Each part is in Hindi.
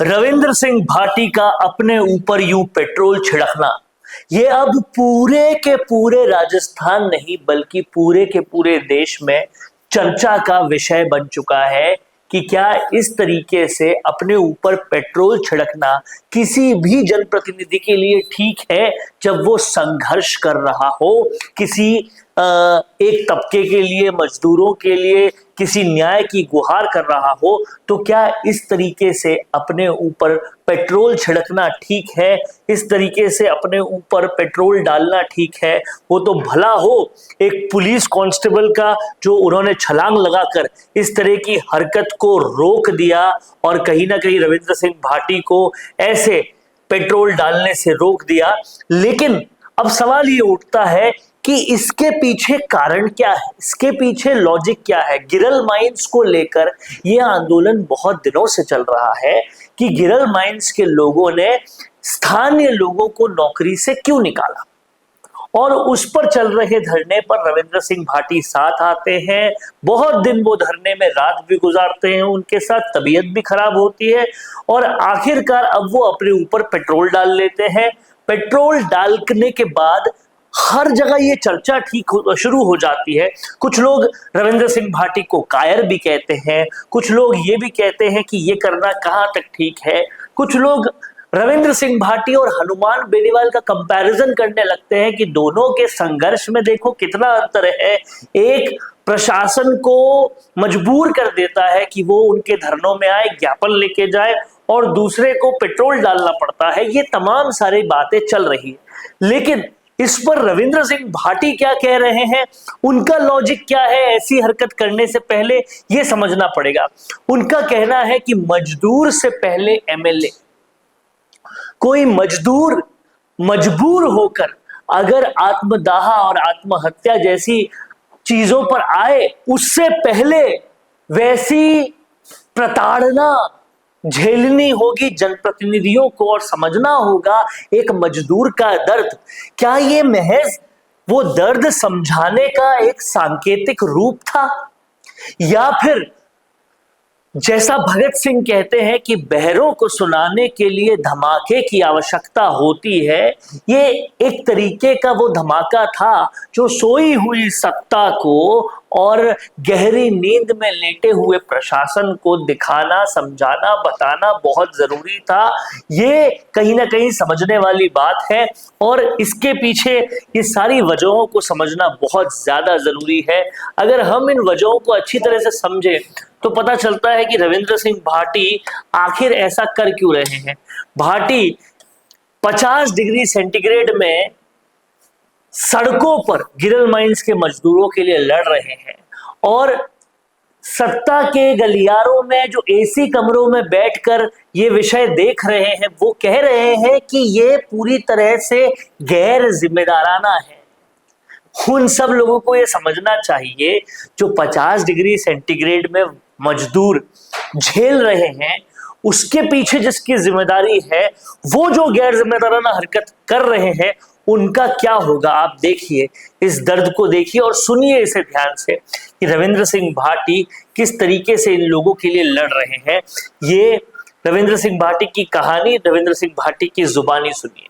रविंद्र सिंह भाटी का अपने ऊपर यूं पेट्रोल छिड़कना, ये अब पूरे के पूरे राजस्थान नहीं बल्कि पूरे के पूरे देश में चर्चा का विषय बन चुका है कि क्या इस तरीके से अपने ऊपर पेट्रोल छिड़कना किसी भी जनप्रतिनिधि के लिए ठीक है जब वो संघर्ष कर रहा हो, किसी एक तबके के लिए, मजदूरों के लिए किसी न्याय की गुहार कर रहा हो, तो क्या इस तरीके से अपने ऊपर पेट्रोल छिड़कना ठीक है? इस तरीके से अपने ऊपर पेट्रोल डालना ठीक है? वो तो भला हो एक पुलिस कांस्टेबल का जो उन्होंने छलांग लगाकर इस तरह की हरकत को रोक दिया और कहीं ना कहीं रविंद्र सिंह भाटी को ऐसे पेट्रोल डालने से रोक दिया। लेकिन अब सवाल ये उठता है कि इसके पीछे कारण क्या है, इसके पीछे लॉजिक क्या है। गिरल माइंस को लेकर यह आंदोलन बहुत दिनों से चल रहा है कि गिरल माइंस के लोगों ने स्थानीय लोगों को नौकरी से क्यों निकाला, और उस पर चल रहे धरने पर रविंद्र सिंह भाटी साथ आते हैं। बहुत दिन वो धरने में रात भी गुजारते हैं, उनके साथ तबीयत भी खराब होती है और आखिरकार अब वो अपने ऊपर पेट्रोल डाल लेते हैं। पेट्रोल डालने के बाद हर जगह ये चर्चा शुरू हो जाती है। कुछ लोग रविंद्र सिंह भाटी को कायर भी कहते हैं, कुछ लोग ये भी कहते हैं कि ये करना कहाँ तक ठीक है। कुछ लोग रविंद्र सिंह भाटी और हनुमान बेनीवाल का कंपैरिजन करने लगते हैं कि दोनों के संघर्ष में देखो कितना अंतर है। एक प्रशासन को मजबूर कर देता है कि वो उनके धरनों में आए, ज्ञापन लेके जाए, और दूसरे को पेट्रोल डालना पड़ता है। ये तमाम सारी बातें चल रही है, लेकिन इस पर रविंद्र सिंह भाटी क्या कह रहे हैं, उनका लॉजिक क्या है ऐसी हरकत करने से पहले, ये समझना पड़ेगा। उनका कहना है कि मजदूर से पहले एमएलए। कोई मजदूर मजबूर होकर अगर आत्मदाह और आत्महत्या जैसी चीजों पर आए, उससे पहले वैसी प्रताड़ना झेलनी होगी जनप्रतिनिधियों को और समझना होगा एक मजदूर का दर्द। क्या ये महज वो दर्द समझाने का एक सांकेतिक रूप था, या फिर जैसा भगत सिंह कहते हैं कि बहरों को सुनाने के लिए धमाके की आवश्यकता होती है, ये एक तरीके का वो धमाका था जो सोई हुई सत्ता को और गहरी नींद में लेटे हुए प्रशासन को दिखाना, समझाना, बताना बहुत जरूरी था। ये कहीं ना कहीं समझने वाली बात है और इसके पीछे ये सारी वजहों को समझना बहुत ज्यादा जरूरी है। अगर हम इन वजहों को अच्छी तरह से समझें तो पता चलता है कि रविंद्र सिंह भाटी आखिर ऐसा कर क्यों रहे हैं। भाटी 50 डिग्री सेंटीग्रेड में सड़कों पर गिरल माइंस के मजदूरों के लिए लड़ रहे हैं और सत्ता के गलियारों में जो एसी कमरों में बैठकर ये विषय देख रहे हैं, वो कह रहे हैं कि ये पूरी तरह से गैर जिम्मेदाराना है। उन सब लोगों को ये समझना चाहिए जो 50 डिग्री सेंटीग्रेड में मजदूर झेल रहे हैं, उसके पीछे जिसकी जिम्मेदारी है, वो जो गैर जिम्मेदाराना हरकत कर रहे हैं, उनका क्या होगा। आप देखिए, इस दर्द को देखिए और सुनिए इसे ध्यान से कि रविंद्र सिंह भाटी किस तरीके से इन लोगों के लिए लड़ रहे हैं। ये रविंद्र सिंह भाटी की कहानी, रविंद्र सिंह भाटी की जुबानी सुनिए।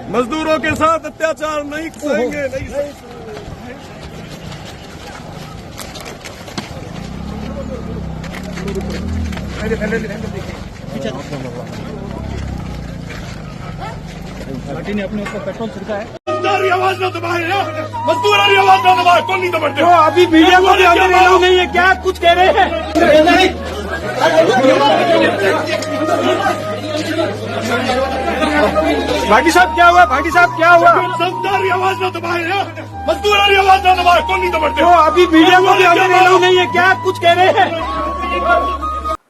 मजदूरों के साथ अत्याचार नहीं सहेंगे, नहीं पार्टी ने अपने ऊपर पेट्रोल छिड़का है। आवाज ना दबाए, मजदूर आवाज ना दबाए, कौन नहीं दबाते? तो अभी मीडिया को भी नहीं है, क्या कुछ कह रहे हैं? भाटी साहब क्या हुआ? भाटी साहब क्या हुआ? आवाज ना दबाए, मजदूर आवाज ना दबाए, कौन नहीं दबाते? तो अभी मीडिया को भी नहीं है, क्या कुछ कह रहे हैं?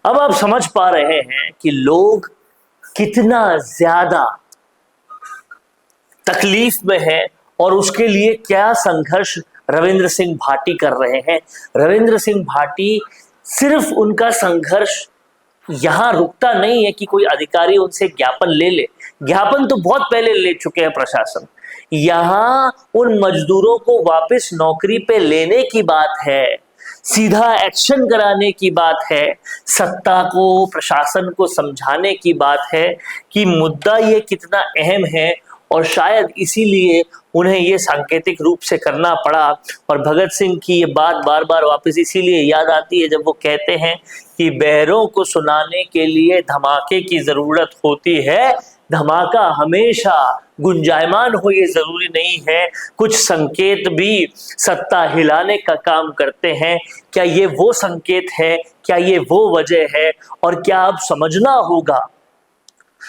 अब आप समझ पा रहे हैं कि लोग कितना ज्यादा तकलीफ में है और उसके लिए क्या संघर्ष रविंद्र सिंह भाटी कर रहे हैं। रविंद्र सिंह भाटी सिर्फ उनका संघर्ष यहां रुकता नहीं है कि कोई अधिकारी उनसे ज्ञापन ले ले, ज्ञापन तो बहुत पहले ले चुके हैं प्रशासन। यहां उन मजदूरों को वापस नौकरी पे लेने की बात है, सीधा एक्शन कराने की बात है, सत्ता को, प्रशासन को समझाने की बात है कि मुद्दा ये कितना अहम है। और शायद इसीलिए उन्हें ये सांकेतिक रूप से करना पड़ा। और भगत सिंह की ये बात बार बार वापस इसीलिए याद आती है जब वो कहते हैं कि बहरों को सुनाने के लिए धमाके की जरूरत होती है, धमाका हमेशा गुंजायमान हो ये जरूरी नहीं है, कुछ संकेत भी सत्ता हिलाने का काम करते हैं। क्या ये वो संकेत है, क्या ये वो वजह है? और क्या अब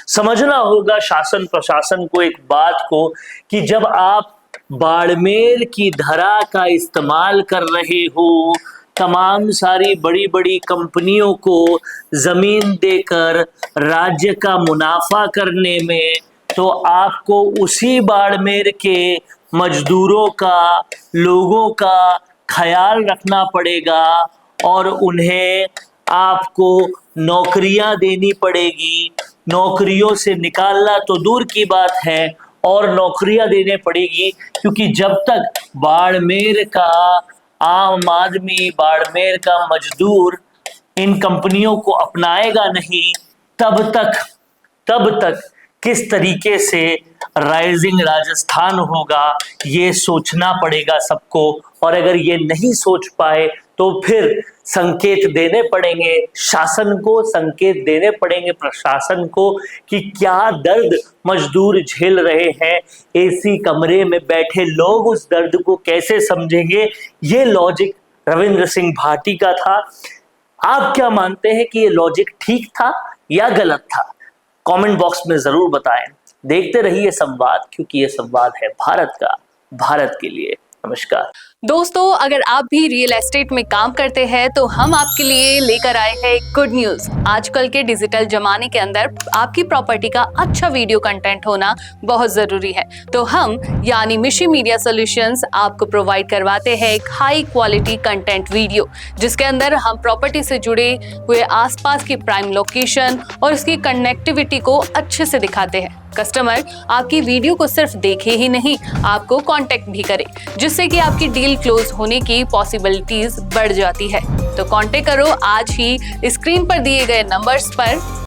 समझना होगा शासन प्रशासन को एक बात को कि जब आप बाड़मेर की धरा का इस्तेमाल कर रहे हो, तमाम सारी बड़ी बड़ी कंपनियों को जमीन देकर राज्य का मुनाफा करने में, तो आपको उसी बाड़मेर के मजदूरों का, लोगों का ख्याल रखना पड़ेगा और उन्हें आपको नौकरियां देनी पड़ेगी। नौकरियों से निकालना तो दूर की बात है, और नौकरियां देने पड़ेगी, क्योंकि जब तक बाड़मेर का आम आदमी, बाड़मेर का मजदूर इन कंपनियों को अपनाएगा नहीं, तब तक किस तरीके से राइजिंग राजस्थान होगा ये सोचना पड़ेगा सबको। और अगर ये नहीं सोच पाए तो फिर संकेत देने पड़ेंगे शासन को, संकेत देने पड़ेंगे प्रशासन को कि क्या दर्द मजदूर झेल रहे हैं। एसी कमरे में बैठे लोग उस दर्द को कैसे समझेंगे? ये लॉजिक रविंद्र सिंह भाटी का था। आप क्या मानते हैं कि ये लॉजिक ठीक था या गलत था? कमेंट बॉक्स में जरूर बताएं। देखते रहिए संवाद, क्योंकि ये संवाद है भारत का, भारत के लिए। नमस्कार दोस्तों, अगर आप भी रियल एस्टेट में काम करते हैं तो हम आपके लिए लेकर आए हैं गुड न्यूज। आजकल के डिजिटल जमाने के अंदर आपकी प्रॉपर्टी का अच्छा वीडियो कंटेंट होना बहुत जरूरी है। तो हम यानी मिशी मीडिया सॉल्यूशंस आपको प्रोवाइड करवाते हैं एक हाई क्वालिटी कंटेंट वीडियो, जिसके अंदर हम प्रॉपर्टी से जुड़े हुए आसपास की प्राइम लोकेशन और उसकी कनेक्टिविटी को अच्छे से दिखाते हैं। कस्टमर आपकी वीडियो को सिर्फ देखे ही नहीं, आपको कांटेक्ट भी करे, जिससे कि आपकी डील क्लोज होने की पॉसिबिलिटीज बढ़ जाती है। तो कांटेक्ट करो आज ही स्क्रीन पर दिए गए नंबर्स पर।